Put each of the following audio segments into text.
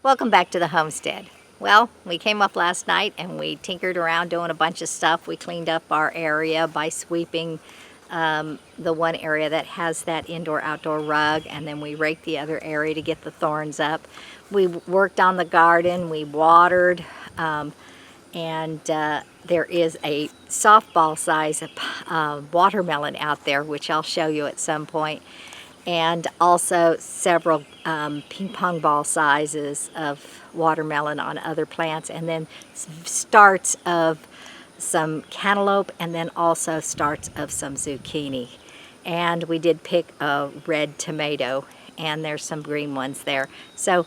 Welcome back to the homestead. Well, we came up last night and we tinkered around doing a bunch of stuff. We cleaned up our area by sweeping the one area that has that indoor-outdoor rug, and then we raked the other area to get the thorns up. We worked on the garden, we watered, and there is a softball size watermelon out there, which I'll show you at some point, and also several ping pong ball sizes of watermelon on other plants, and then starts of some cantaloupe, and then also starts of some zucchini. And we did pick a red tomato, and there's some green ones there. So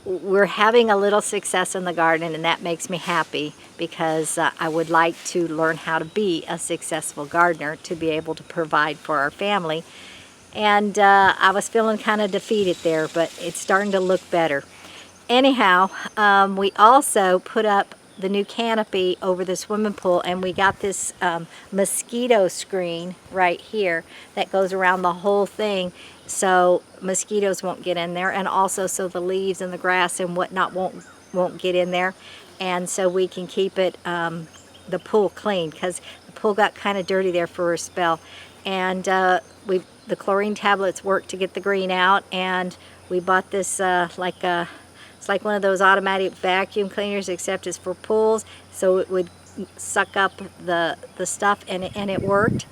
we're having a little success in the garden, and that makes me happy, because I would like to learn how to be a successful gardener to be able to provide for our family. And I was feeling kind of defeated there, but it's starting to look better. Anyhow, we also put up the new canopy over the swimming pool, and we got this mosquito screen right here that goes around the whole thing, so mosquitoes won't get in there, and also so the leaves and the grass and whatnot won't get in there, and so we can keep it the pool clean, because the pool got kind of dirty there for a spell. And the chlorine tablets work to get the green out, and we bought this it's like one of those automatic vacuum cleaners, except it's for pools, so it would suck up the stuff, and it worked.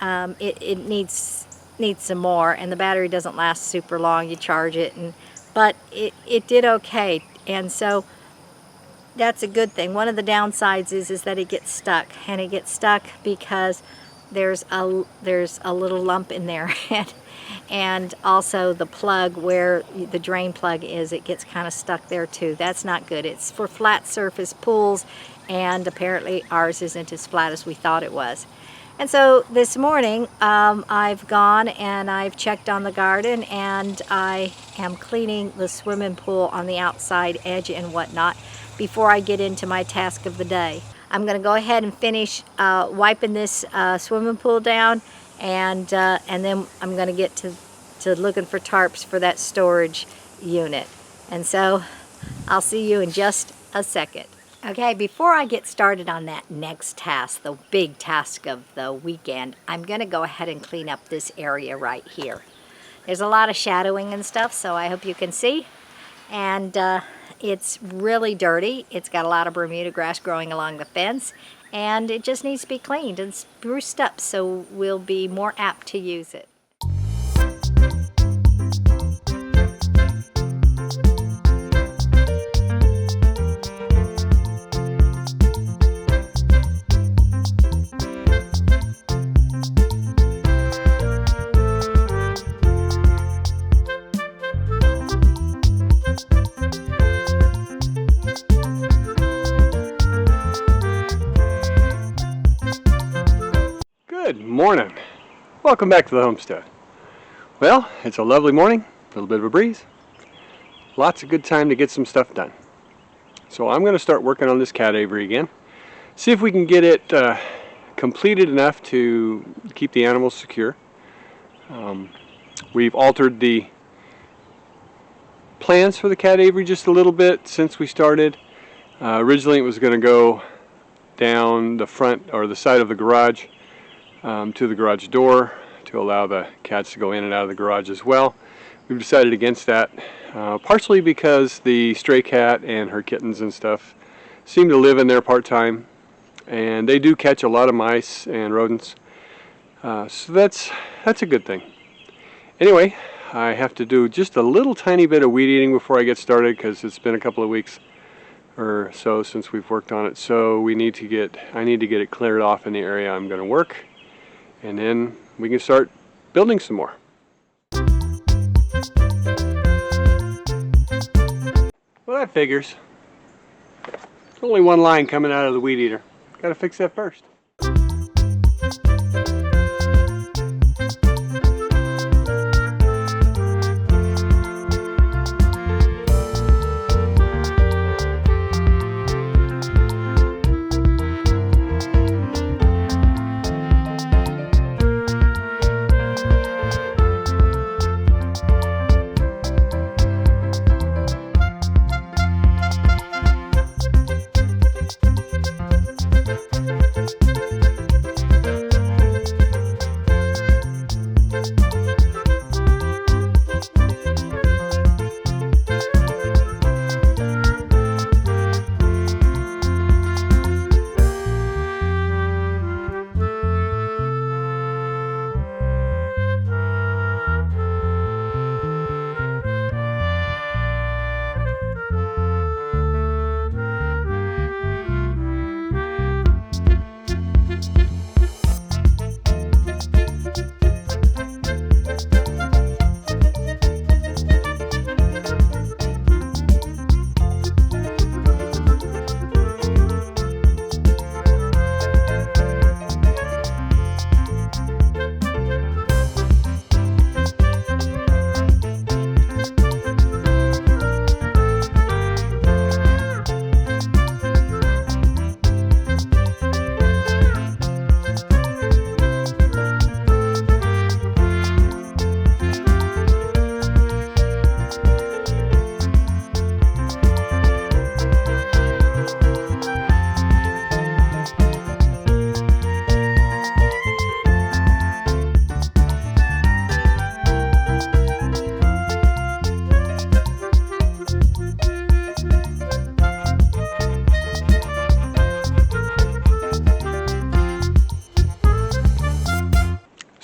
It needs some more, and the battery doesn't last super long. You charge it, but it did okay, and so that's a good thing. One of the downsides is that it gets stuck, and it gets stuck because there's a little lump in there, and also the plug where the drain plug is, it gets kind of stuck there too. That's not good. It's for flat surface pools, and apparently ours isn't as flat as we thought it was. And so this morning I've gone and I've checked on the garden, and I am cleaning the swimming pool on the outside edge and whatnot before I get into my task of the day. I'm going to go ahead and finish wiping this swimming pool down, and then I'm going to get to looking for tarps for that storage unit. And so I'll see you in just a second. Okay, before I get started on that next task, the big task of the weekend, I'm going to go ahead and clean up this area right here. There's a lot of shadowing and stuff, so I hope you can see. And it's really dirty. It's got a lot of Bermuda grass growing along the fence, and it just needs to be cleaned and spruced up so we'll be more apt to use it. Good morning. Welcome back to the homestead. Well, it's a lovely morning, a little bit of a breeze. Lots of good time to get some stuff done. So I'm going to start working on this cat aviary again. See if we can get it completed enough to keep the animals secure. We've altered the plans for the cat aviary just a little bit since we started. Originally it was going to go down the front or the side of the garage to the garage door to allow the cats to go in and out of the garage as well. We've decided against that, partially because the stray cat and her kittens and stuff seem to live in there part-time, and they do catch a lot of mice and rodents, so that's a good thing. Anyway, I have to do just a little tiny bit of weed eating before I get started, because it's been a couple of weeks or so since we've worked on it, so I need to get it cleared off in the area I'm going to work, and then we can start building some more. Well, that figures. There's only one line coming out of the weed eater. Got to fix that first.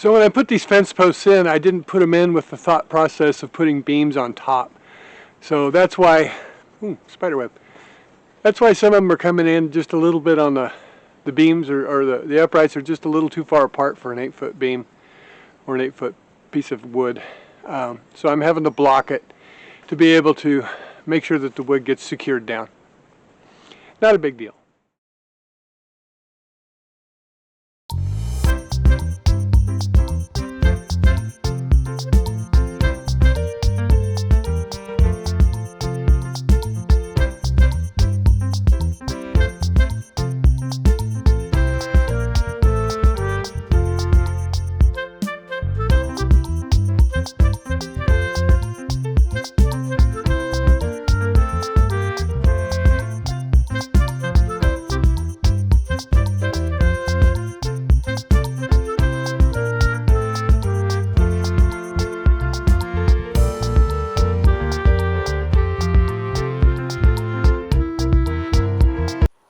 So when I put these fence posts in, I didn't put them in with the thought process of putting beams on top. So that's why, spiderweb. That's why some of them are coming in just a little bit on the beams, or the uprights are just a little too far apart for an 8-foot beam or an 8-foot piece of wood. So I'm having to block it to be able to make sure that the wood gets secured down. Not a big deal.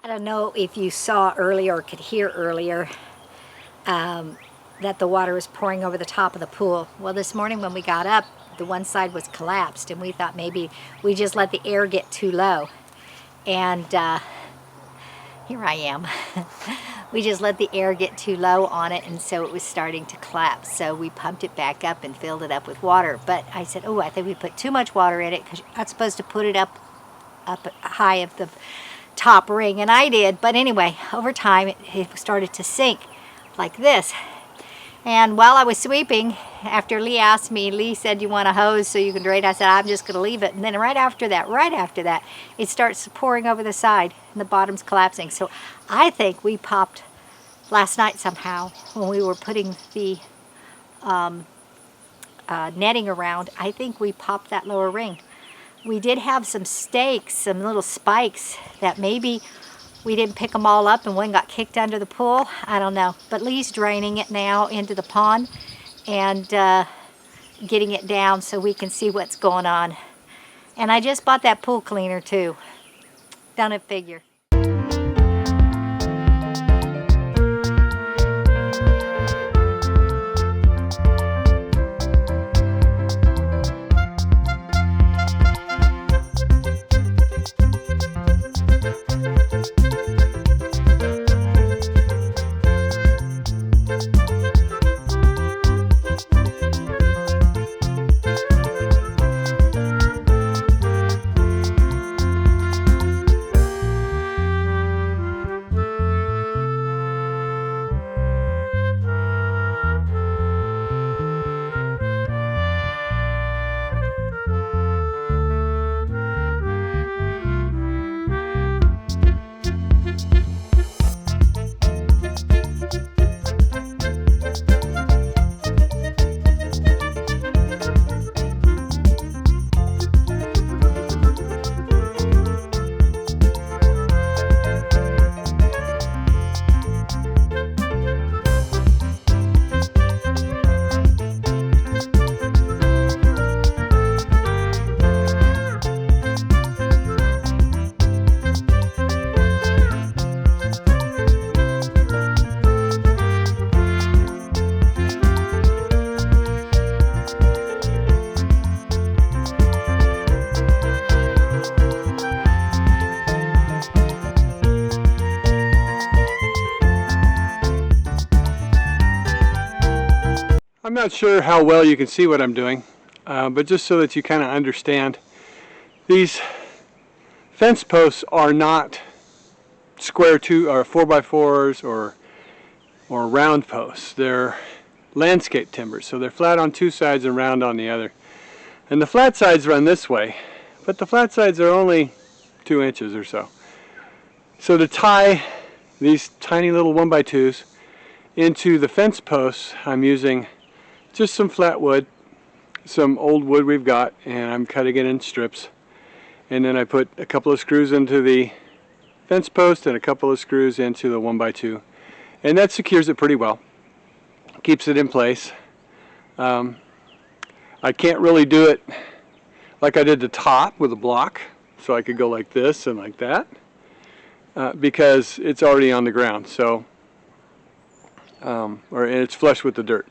I don't know if you saw earlier or could hear earlier that the water was pouring over the top of the pool. Well, this morning when we got up, the one side was collapsed, and we thought maybe we just let the air get too low. And here I am. We just let the air get too low on it, and so it was starting to collapse. So we pumped it back up and filled it up with water. But I said, oh, I think we put too much water in it, because you're not supposed to put it up high of the top ring, and I did. But anyway, over time it started to sink like this. And while I was sweeping, after Lee asked me, Lee said, you want a hose so you can drain? I said, I'm just going to leave it. And then right after that, it starts pouring over the side and the bottom's collapsing. So I think we popped last night somehow when we were putting the netting around. I think we popped that lower ring. We did have some stakes, some little spikes that maybe we didn't pick them all up and one got kicked under the pool. I don't know. But Lee's draining it now into the pond and getting it down so we can see what's going on. And I just bought that pool cleaner too. Don't it figure? I'm not sure how well you can see what I'm doing, but just so that you kind of understand, these fence posts are not square 4x4s or round posts. They're landscape timbers, so they're flat on two sides and round on the other. And the flat sides run this way, but the flat sides are only 2 inches or so. So to tie these tiny little 1x2s into the fence posts, I'm using just some flat wood, some old wood we've got, and I'm cutting it in strips. And then I put a couple of screws into the fence post and a couple of screws into the 1x2, and that secures it pretty well, keeps it in place. I can't really do it like I did the top with a block, so I could go like this and like that, because it's already on the ground, so and it's flush with the dirt.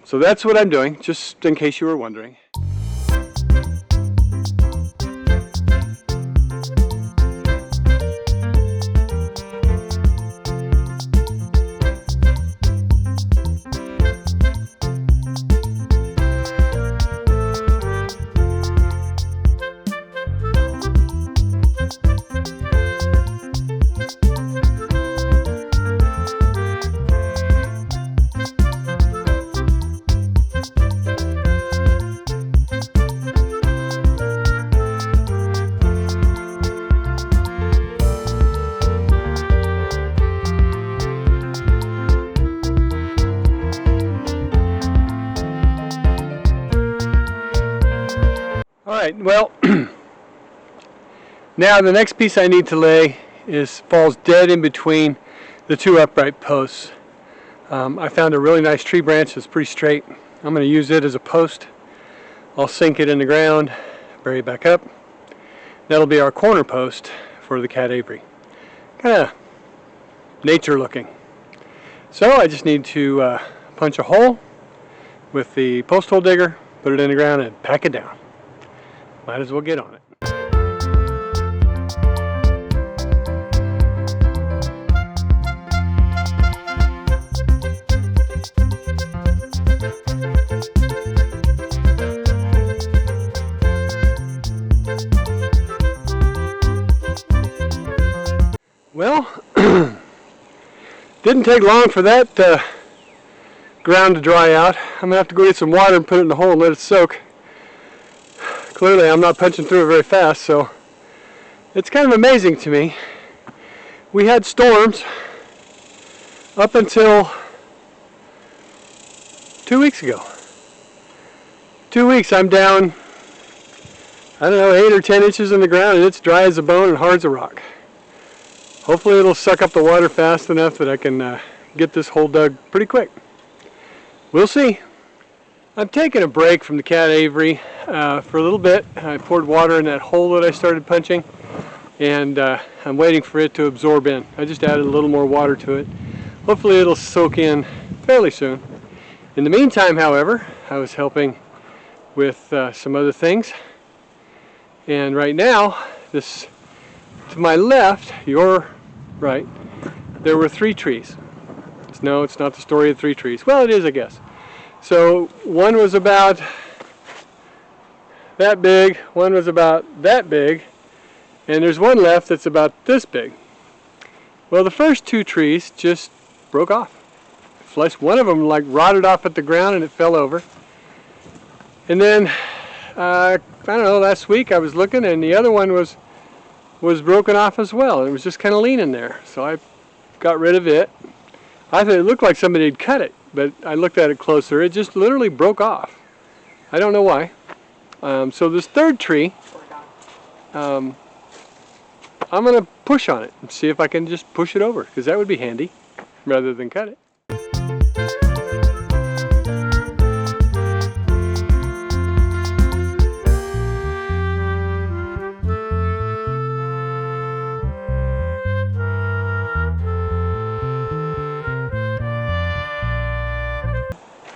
So that's what I'm doing, just in case you were wondering. Alright, well, now the next piece I need to lay falls dead in between the two upright posts. I found a really nice tree branch that's pretty straight. I'm going to use it as a post. I'll sink it in the ground, bury it back up. That'll be our corner post for the cat aviary. Kind of nature looking. So I just need to punch a hole with the post hole digger, put it in the ground and pack it down. Might as well get on it. Well, didn't take long for that ground to dry out. I'm gonna have to go get some water and put it in the hole and let it soak. Clearly I'm not punching through it very fast, so it's kind of amazing to me. We had storms up until 2 weeks ago. 2 weeks I'm down, I don't know, 8 or 10 inches in the ground, and it's dry as a bone and hard as a rock. Hopefully it'll suck up the water fast enough that I can get this hole dug pretty quick. We'll see. I'm taking a break from the cat aviary for a little bit. I poured water in that hole that I started punching, and I'm waiting for it to absorb in. I just added a little more water to it. Hopefully it'll soak in fairly soon. In the meantime, however, I was helping with some other things, and right now, this to my left, your right, there were 3 trees. No, it's not the story of 3 trees. Well, it is, I guess. So one was about that big, one was about that big, and there's one left that's about this big. Well, the first 2 trees just broke off. One of them like rotted off at the ground and it fell over. And then, I don't know, last week I was looking and the other one was broken off as well. It was just kind of leaning there. So I got rid of it. I thought it looked like somebody had cut it, but I looked at it closer. It just literally broke off. I don't know why. So this 3rd tree, I'm going to push on it and see if I can just push it over, because that would be handy rather than cut it.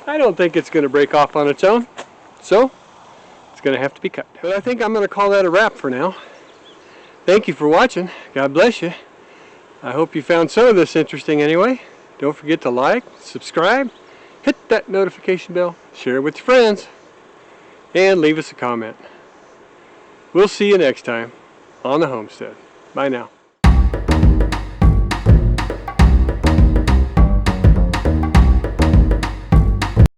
I don't think it's going to break off on its own, so it's going to have to be cut. But I think I'm going to call that a wrap for now. Thank you for watching. God bless you. I hope you found some of this interesting anyway. Don't forget to like, subscribe, hit that notification bell, share it with your friends, and leave us a comment. We'll see you next time on the homestead. Bye now.